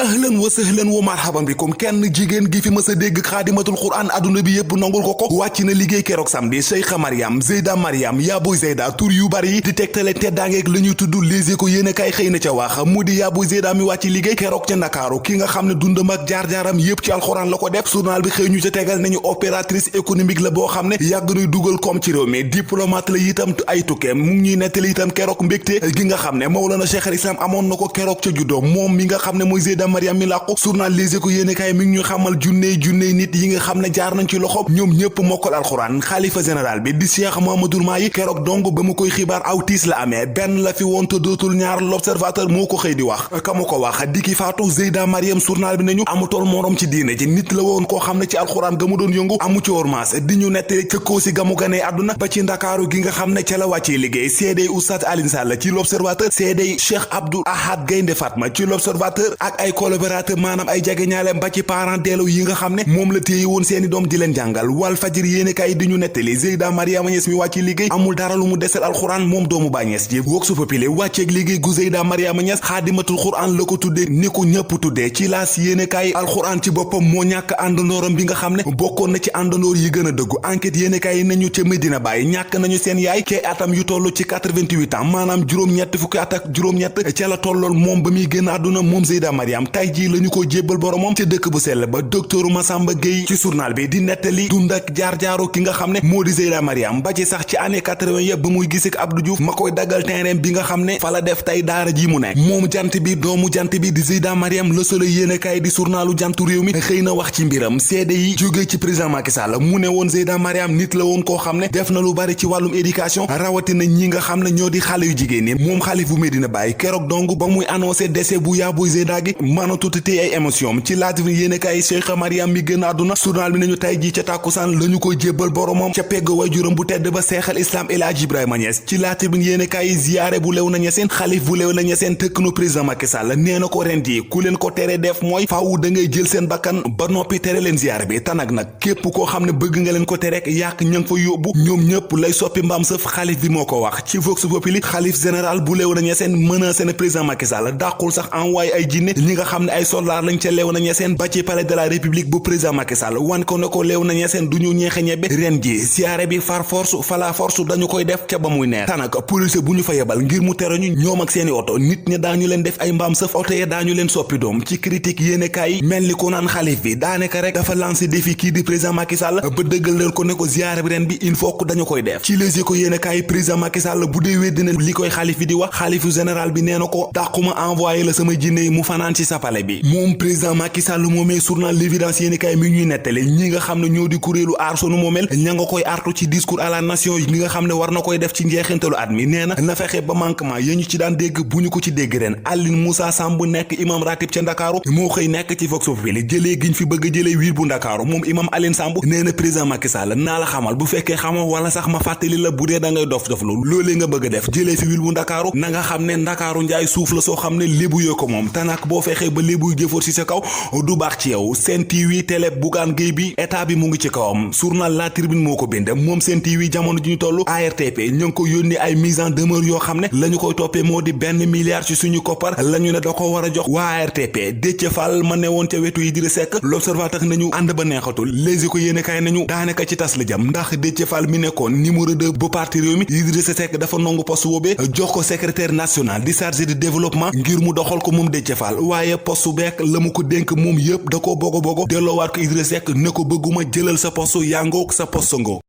ahlan wa sahlan wa marhaban bikum kenn jigéen gi fi mësa dégg xaadimatul quran adduna bi yépp nangul ko wàcc na liggéey keroog samedi Cheikha Mariam Zeyda Mariam Yaaboy Zeyda tur yu bari yi di tegtale teddaangeeg la ñuy tudd Les Échos yéene kay xëy na ca wax mu di Yaaboy Zeyda mi wàcc liggéey keroog ca Ndakaaru ki nga xam ne dundam ak jaar-jaaram yépp ci alxuraan la ko def journal bi xëy ñu ca tegal nañu opératrice économique la boo xam ne yàgg nuy dugal koom ci réew mi diplomate la itam ay tukkeem mu ngi ñuy nettali itam keroog mbégte gi nga xam ne Mawlana Cheikh al Islam amoon na ko keroog ca juddoo moom mi nga xam ne mooy Zeyda Mariam mi làqu journal Les Échos yéene kaay mi ngi ñu xamal junney nit yi nga xam ne jaar nañ ci loxo ñoom ñëpp mokkal alxuraan xalifa général bi di Cheikh Mouhamadoul Mahi keroog dong ba mu koy xibaar aw tiis la amee benn la fi woon te dootul ñaar l'observateur moo ko xëy di wax ka mu ko wax di ki faatu Zeyda Mariam journal bi nañu amutool morom ci diine ji nit la woon koo xam ne ci alxuraan ga mu doon yëngu amu ci ormaas di ñu nettali ca Koosi ga mu ganee àdduna ba ci Ndakaaru gi nga xam ne ca la wàccee liggéey seedey Oustaz Alioune Sall ci l'observateur seedey Cheikh Abdou Ahad Gaynde Fatma ci l'observateur ak ay collaborateur maanaam ay jegeñaaleem ba ci parents d'élèves yi nga xam ne moom la téye woon seeni doom di leen jàngal Walf Fadjri yéene kay di ñu nettali Zeyda Mariama Niass mi wàcc liggéey amul dara lu mu desal alxuraan moom doomu Baay Ñas ji Vox Populi wàcceeg liggéey gu Zeyda Mariama Niass xaadimatul xuraan la ko tuddee ni ko ñëpp tuddee ci laas yéene kay alxuraan ci boppam moo ñàkk àndandooram bi nga xam ne bokkoon na ci àndandoor yi gën a dëggu enquête yéene kay nañu ca Medina Baye ñàkk nañu seen yaay kay atam yu toll ci 88 ans maanaam juróom-ñett fukki at ak juróom-ñett ca la tollool moom ba muy génn àdduna moom Zeyda Mariam tay ji lañu ko jébbal boromam ca dëkk bu sell ba docteur Massamba Gueye ci journal bi di nettali dund ak jaar-jaaru ki nga xam ne moo di Zeyda Mariam ba ci sax ci année 80 ya ba muy gis ak Abdou Diouf ma koy daggal terrain bi nga xam ne fa la def tey daara ji mu nekk moom jant bi doomu jant bi di Zeyda Mariam Le Soleil yéenekaay di journalu jantu réew mi xëy na wax ci mbiram seede yi jóge ci président Macky Sall mu ne woon Zeyda Mariam nit la woon koo xam ne def na lu bari ci wàllum éducation rawatina ñi nga xam ne ñoo di xale yu jigéen ñi moom xalif bu Medina Baye keroog dong ba muy annoncé décès bu Yaaboy Zeyda gi mën a tuuti ay émotion ci laata yéenekaay Cheikha Mariam mi génn àdduna journal bi nañu tay ji ca tàkkusaan lañu koy jébbal boromam ca pegg waajuram bu tedd ba Seexal Islam El Hadji Ibrahima Niass ci laata bi yéenekaay ziyaare bu Léona Niassène xalif bu Léona Niassène tëkk na président Macky Sall nee na ko ren ji ku leen ko tere def mooy faaw da ngay jël seen bakkan ba noppi tere leen ziyaare bi tanag nag képp koo xam ne bëgg nga leen ko tere yàq ña nga fa yóbbu ñoom ñëpp lay soppi mbaam sëf xalif bi moo ko wax ci Vox Populi xalif général bu Léona Niassène menacé na président Macky Sall dàqul sax envoyé ay jinne ñi nga xam ne ay soldats lañ ca Léona Niassène ba ci palais de la république bu président Macky Sall wan ko ne ko Léona Niassène du ñu ñeexe ñebe ren ji siyaare bi far force fala force dañu koy def ca ba muy neex tanak police bu ñu fa yebal ngir mu tere ñu ñoom ak seeni oto nit ñi daañu leen def ay mbaam sëf oto ya daañu leen soppi doom ci critique yéenekaay yi mel ni ko naan xalif bi daanaka rek dafa lancé défi kii di président Macky Sall ba dëggal leen ko ne ko ziyaare bi ren bi il faut que dañu koy def ci Les Échos yéenekaay yi président Macky Sall bu dee weddi na li koy xalif bi di wax xalifu général bi nee na ko dàquma envoyé la sama jinne yi mu fanaan ci sa palais bi moom président Macky Sall moomee journal L'Évidence yéenekaay mi ñuy nettali ñi nga xam ne ñoo di kuréelu aar sunu moomeel ña nga koy artu ci discours à la nation yi nga xam ne war na koy def ci njeexintalu at mi nee na fexe ba manquement ya ñu ci daan dégg bu ñu ko ci dégg ren Aline Moussa Samb nekk imam ratib ca Ndakaaru moo xëy nekk ci Vox Populi jëlee giñ fi bëgg jëlee wiir bu Ndakaaru moom imam Aline Samb nee na président Macky Sall naa la xamal bu fekkee xamoo wala sax ma fàttali la bu dee da ngay dof lu loolee nga bëgg a def jëlee fi wiir bu Ndakaaru na nga xam ne Ndakaaru njaay suuf la soo xam ne lébu yoo ko moom tanak boo fexee ba lébuy jëfoor ci sa kaw du baax ci yow Sen TV télé Bougane Gueye bi état bi mu ngi ci kawam journal La Tribune moo ko bind moom Sen TV jamono ji ñu toll ARTP ñu ngi ko yónni ay mise en demeure yoo xam ne lañu koy toppee moo di $1 milliard ci suñu koppar lañu ne da ko war a jox waa ARTP Déthié Fall ma ne woon ca wetu Idrissa Seck l'Observateur nañu ànd ba neexatul Les Échos yéenekaay nañu daanaka ci tas la jëm ndax Déthié Fall mi nekkoon numéro 2 bu parti réew mi Idrissa Seck dafa nangu poste boobee jox ko secrétaire national di chargé de développement ngir mu doxal ko moom Déthié Fall waaye poste beek la mu ko dénk moom yëpp da ko bogo delloowaat ko Idrissa Seck ne ko bëgguma jëlal sa poste yaa ngoog sa poste ngoo